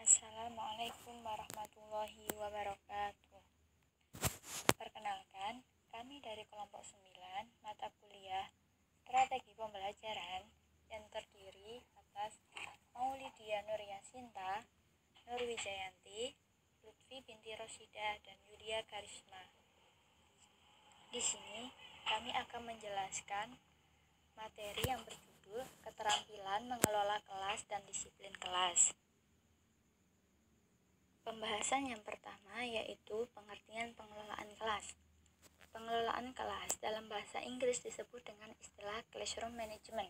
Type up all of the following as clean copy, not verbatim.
Assalamualaikum warahmatullahi wabarakatuh. Perkenalkan, kami dari kelompok 9 mata kuliah Strategi Pembelajaran yang terdiri atas Maulidia Nur Yasinta, Nur Wijayanti, Lutfi binti Rosidah, dan Yulia Karisma. Di sini kami akan menjelaskan materi yang berjudul Keterampilan Mengelola Kelas dan Disiplin Kelas. Pembahasan yang pertama yaitu pengertian pengelolaan kelas. Pengelolaan kelas dalam bahasa Inggris disebut dengan istilah classroom management.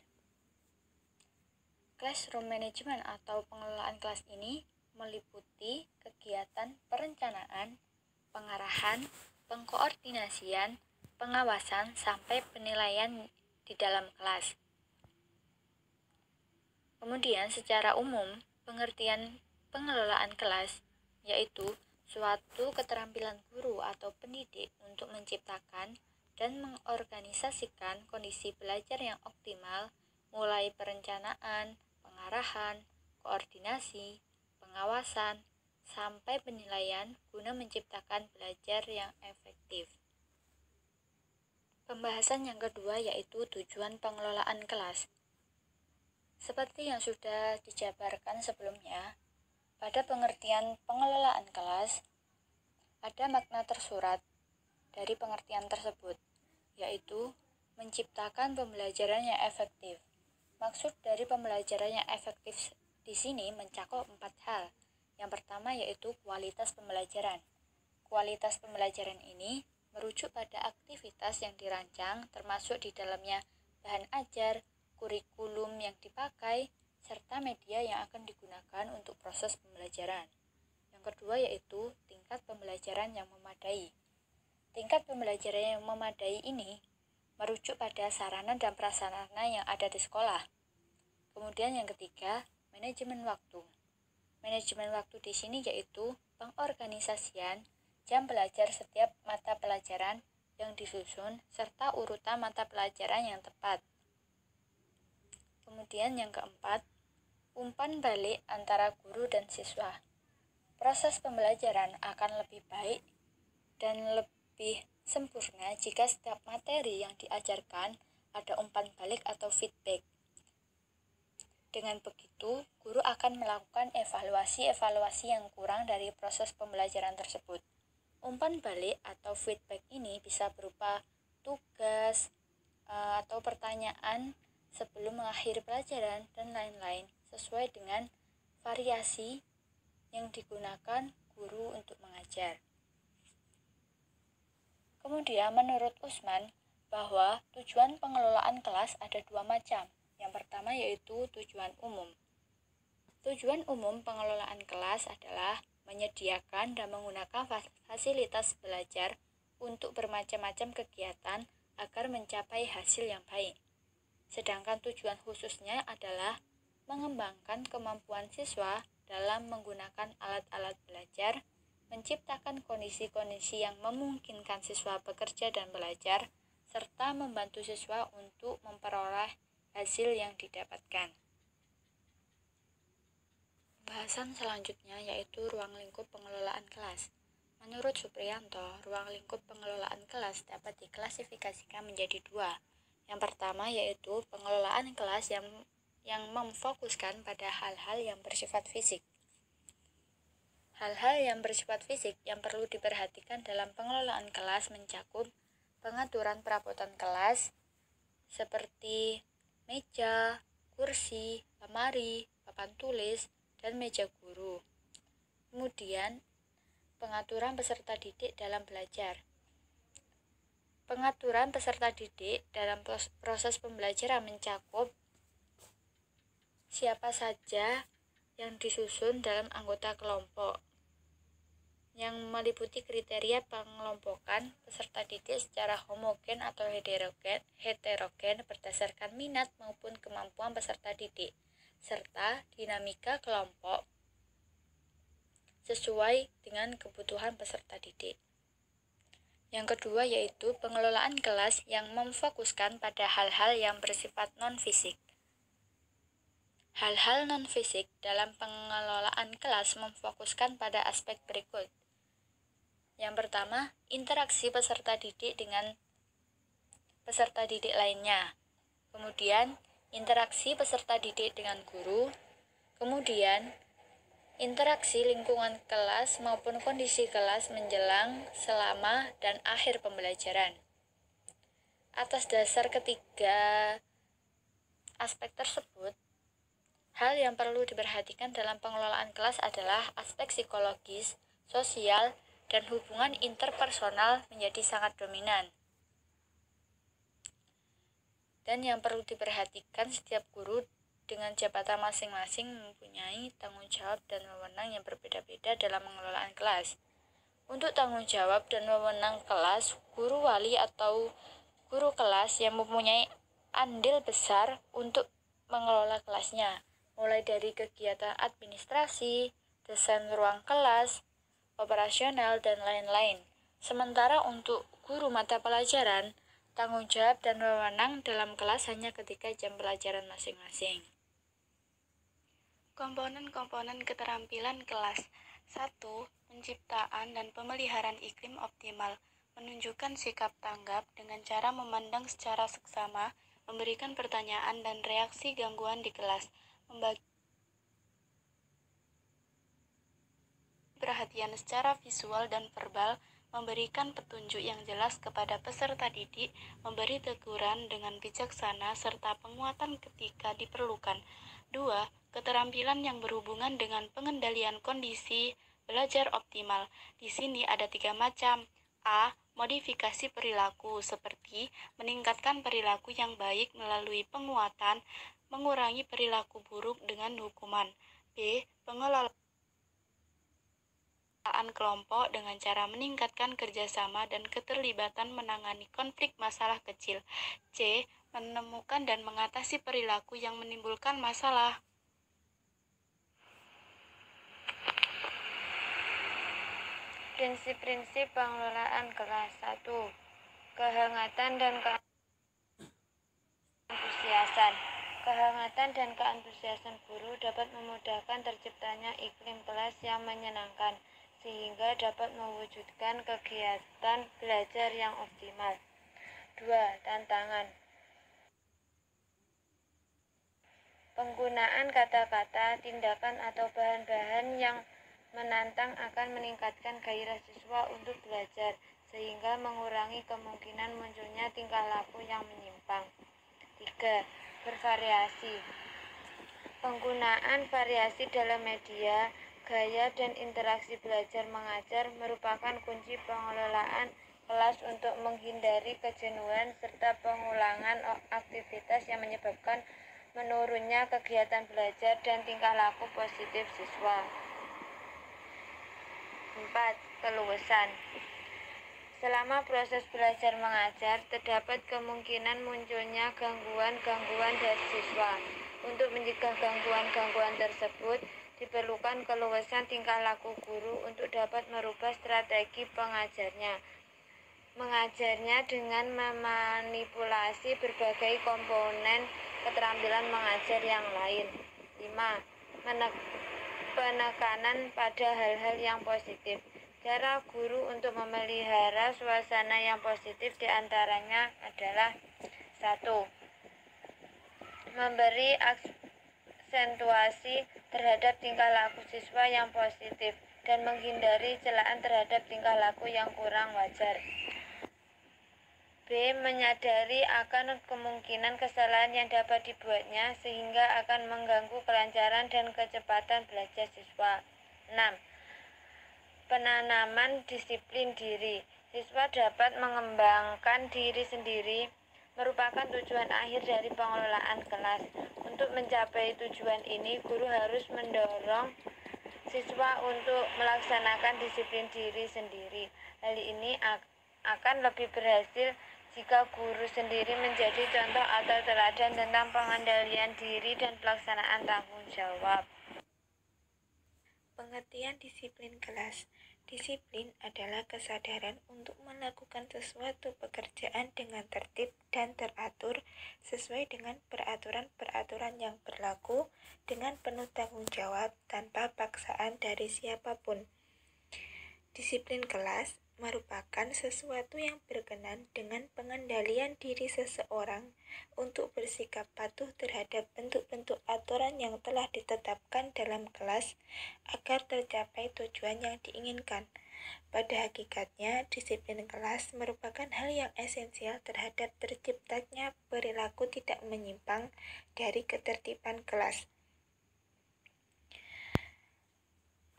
Classroom management atau pengelolaan kelas ini meliputi kegiatan perencanaan, pengarahan, pengkoordinasian, pengawasan, sampai penilaian di dalam kelas. Kemudian secara umum, pengertian pengelolaan kelas yaitu suatu keterampilan guru atau pendidik untuk menciptakan dan mengorganisasikan kondisi belajar yang optimal, mulai perencanaan, pengarahan, koordinasi, pengawasan, sampai penilaian guna menciptakan belajar yang efektif. Pembahasan yang kedua yaitu tujuan pengelolaan kelas. Seperti yang sudah dijabarkan sebelumnya, pada pengertian pengelolaan kelas, ada makna tersurat dari pengertian tersebut, yaitu menciptakan pembelajaran yang efektif. Maksud dari pembelajaran yang efektif di sini mencakup 4 hal. Yang pertama yaitu kualitas pembelajaran. Kualitas pembelajaran ini merujuk pada aktivitas yang dirancang, termasuk di dalamnya bahan ajar, kurikulum yang dipakai, serta media yang akan digunakan untuk proses pembelajaran. Yang kedua yaitu tingkat pembelajaran yang memadai. Tingkat pembelajaran yang memadai ini merujuk pada sarana dan prasarana yang ada di sekolah. Kemudian yang ketiga, manajemen waktu. Manajemen waktu di sini yaitu pengorganisasian jam belajar setiap mata pelajaran yang disusun serta urutan mata pelajaran yang tepat. Kemudian yang keempat, umpan balik antara guru dan siswa. Proses pembelajaran akan lebih baik dan lebih sempurna jika setiap materi yang diajarkan ada umpan balik atau feedback. Dengan begitu, guru akan melakukan evaluasi yang kurang dari proses pembelajaran tersebut. Umpan balik atau feedback ini bisa berupa tugas atau pertanyaan sebelum mengakhiri pelajaran dan lain-lain, sesuai dengan variasi yang digunakan guru untuk mengajar. Kemudian menurut Usman bahwa tujuan pengelolaan kelas ada 2 macam. Yang pertama yaitu tujuan umum. Tujuan umum pengelolaan kelas adalah menyediakan dan menggunakan fasilitas belajar untuk bermacam-macam kegiatan agar mencapai hasil yang baik. Sedangkan tujuan khususnya adalah mengembangkan kemampuan siswa dalam menggunakan alat-alat belajar, menciptakan kondisi-kondisi yang memungkinkan siswa bekerja dan belajar, serta membantu siswa untuk memperoleh hasil yang didapatkan. Pembahasan selanjutnya yaitu ruang lingkup pengelolaan kelas. Menurut Supriyanto, ruang lingkup pengelolaan kelas dapat diklasifikasikan menjadi 2. Yang pertama yaitu pengelolaan kelas yang memfokuskan pada hal-hal yang bersifat fisik. Hal-hal yang bersifat fisik yang perlu diperhatikan dalam pengelolaan kelas mencakup pengaturan perabotan kelas seperti meja, kursi, lemari, papan tulis, dan meja guru. Kemudian, pengaturan peserta didik dalam belajar. Pengaturan peserta didik dalam proses pembelajaran mencakup siapa saja yang disusun dalam anggota kelompok, yang meliputi kriteria pengelompokan peserta didik secara homogen atau heterogen berdasarkan minat maupun kemampuan peserta didik, serta dinamika kelompok sesuai dengan kebutuhan peserta didik. Yang kedua yaitu pengelolaan kelas yang memfokuskan pada hal-hal yang bersifat non-fisik. Hal-hal non-fisik dalam pengelolaan kelas memfokuskan pada aspek berikut. Yang pertama, interaksi peserta didik dengan peserta didik lainnya. Kemudian, interaksi peserta didik dengan guru. Kemudian, interaksi lingkungan kelas maupun kondisi kelas menjelang, selama, dan akhir pembelajaran. Atas dasar ketiga aspek tersebut, hal yang perlu diperhatikan dalam pengelolaan kelas adalah aspek psikologis, sosial, dan hubungan interpersonal menjadi sangat dominan. Dan yang perlu diperhatikan, setiap guru dengan jabatan masing-masing mempunyai tanggung jawab dan wewenang yang berbeda-beda dalam pengelolaan kelas. Untuk tanggung jawab dan wewenang kelas, guru wali atau guru kelas yang mempunyai andil besar untuk mengelola kelasnya, mulai dari kegiatan administrasi, desain ruang kelas, operasional, dan lain-lain. Sementara untuk guru mata pelajaran, tanggung jawab dan wewenang dalam kelas hanya ketika jam pelajaran masing-masing. Komponen-komponen keterampilan kelas. 1. Penciptaan dan pemeliharaan iklim optimal. Menunjukkan sikap tanggap dengan cara memandang secara seksama, memberikan pertanyaan dan reaksi gangguan di kelas, membagi perhatian secara visual dan verbal, memberikan petunjuk yang jelas kepada peserta didik, memberi teguran dengan bijaksana, serta penguatan ketika diperlukan. 2. Keterampilan yang berhubungan dengan pengendalian kondisi belajar optimal. Di sini ada 3 macam. A. Modifikasi perilaku, seperti meningkatkan perilaku yang baik melalui penguatan, mengurangi perilaku buruk dengan hukuman. B. Pengelolaan kelompok dengan cara meningkatkan kerjasama dan keterlibatan menangani konflik masalah kecil. C. Menemukan dan mengatasi perilaku yang menimbulkan masalah. Prinsip-prinsip pengelolaan kelas. 1. Kehangatan dan keantusiasan. Kehangatan dan keantusiasan guru dapat memudahkan terciptanya iklim kelas yang menyenangkan, sehingga dapat mewujudkan kegiatan belajar yang optimal. 2. Tantangan. Penggunaan kata-kata, tindakan, atau bahan-bahan yang menantang akan meningkatkan gairah siswa untuk belajar, sehingga mengurangi kemungkinan munculnya tingkah laku yang menyimpang. 3. Bervariasi. Penggunaan variasi dalam media, gaya, dan interaksi belajar mengajar merupakan kunci pengelolaan kelas untuk menghindari kejenuhan serta pengulangan aktivitas yang menyebabkan menurunnya kegiatan belajar dan tingkah laku positif siswa. 4. Keluasan. Selama proses belajar mengajar, terdapat kemungkinan munculnya gangguan-gangguan dari siswa. Untuk mencegah gangguan-gangguan tersebut, diperlukan keluasan tingkah laku guru untuk dapat merubah strategi mengajarnya dengan memanipulasi berbagai komponen keterampilan mengajar yang lain. 5. Penekanan pada hal-hal yang positif. Cara guru untuk memelihara suasana yang positif diantaranya adalah 1. Memberi aksentuasi terhadap tingkah laku siswa yang positif dan menghindari celaan terhadap tingkah laku yang kurang wajar. B. Menyadari akan kemungkinan kesalahan yang dapat dibuatnya sehingga akan mengganggu kelancaran dan kecepatan belajar siswa. 6. Penanaman disiplin diri. Siswa dapat mengembangkan diri sendiri merupakan tujuan akhir dari pengelolaan kelas. Untuk mencapai tujuan ini, guru harus mendorong siswa untuk melaksanakan disiplin diri sendiri. Hal ini akan lebih berhasil jika guru sendiri menjadi contoh atau teladan tentang pengendalian diri dan pelaksanaan tanggung jawab. Pengertian disiplin kelas. Disiplin adalah kesadaran untuk melakukan sesuatu pekerjaan dengan tertib dan teratur sesuai dengan peraturan-peraturan yang berlaku dengan penuh tanggung jawab tanpa paksaan dari siapapun. Disiplin kelas merupakan sesuatu yang berkenan dengan pengendalian diri seseorang untuk bersikap patuh terhadap bentuk-bentuk aturan yang telah ditetapkan dalam kelas agar tercapai tujuan yang diinginkan. Pada hakikatnya, disiplin kelas merupakan hal yang esensial terhadap terciptanya perilaku tidak menyimpang dari ketertiban kelas.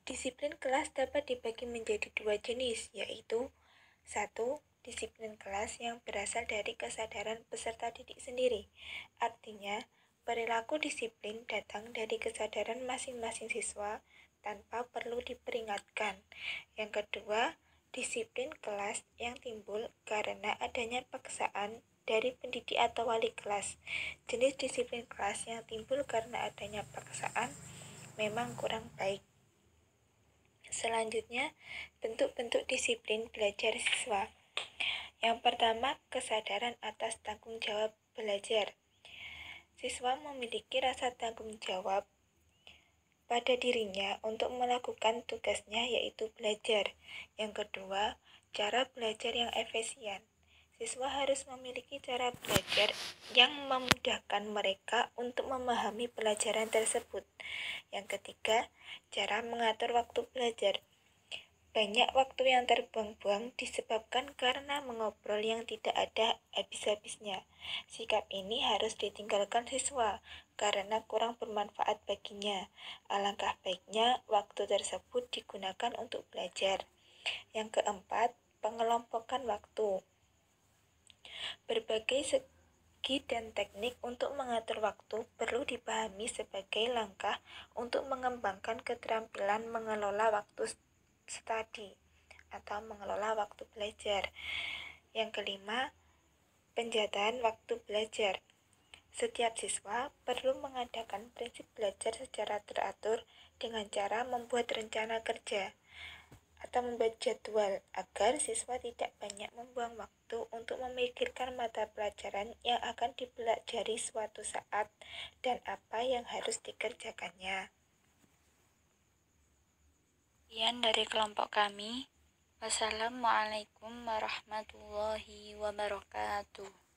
Disiplin kelas dapat dibagi menjadi dua jenis, yaitu 1. Disiplin kelas yang berasal dari kesadaran peserta didik sendiri. Artinya, perilaku disiplin datang dari kesadaran masing-masing siswa tanpa perlu diperingatkan. Yang kedua, disiplin kelas yang timbul karena adanya paksaan dari pendidik atau wali kelas. Jenis disiplin kelas yang timbul karena adanya paksaan memang kurang baik. Selanjutnya, bentuk-bentuk disiplin belajar siswa. Yang pertama, kesadaran atas tanggung jawab belajar. Siswa memiliki rasa tanggung jawab pada dirinya untuk melakukan tugasnya yaitu belajar. Yang kedua, cara belajar yang efisien. Siswa harus memiliki cara belajar yang memudahkan mereka untuk memahami pelajaran tersebut. Yang ketiga, cara mengatur waktu belajar. Banyak waktu yang terbuang-buang disebabkan karena mengobrol yang tidak ada habis-habisnya. Sikap ini harus ditinggalkan siswa karena kurang bermanfaat baginya. Alangkah baiknya waktu tersebut digunakan untuk belajar. Yang keempat, pengelompokan waktu. Berbagai segi dan teknik untuk mengatur waktu perlu dipahami sebagai langkah untuk mengembangkan keterampilan mengelola waktu studi atau mengelola waktu belajar. Yang kelima, penjataan waktu belajar. Setiap siswa perlu mengadakan prinsip belajar secara teratur dengan cara membuat rencana kerja atau membuat jadwal agar siswa tidak banyak membuang waktu untuk memikirkan mata pelajaran yang akan dipelajari suatu saat dan apa yang harus dikerjakannya. Sekian dari kelompok kami. Wassalamualaikum warahmatullahi wabarakatuh.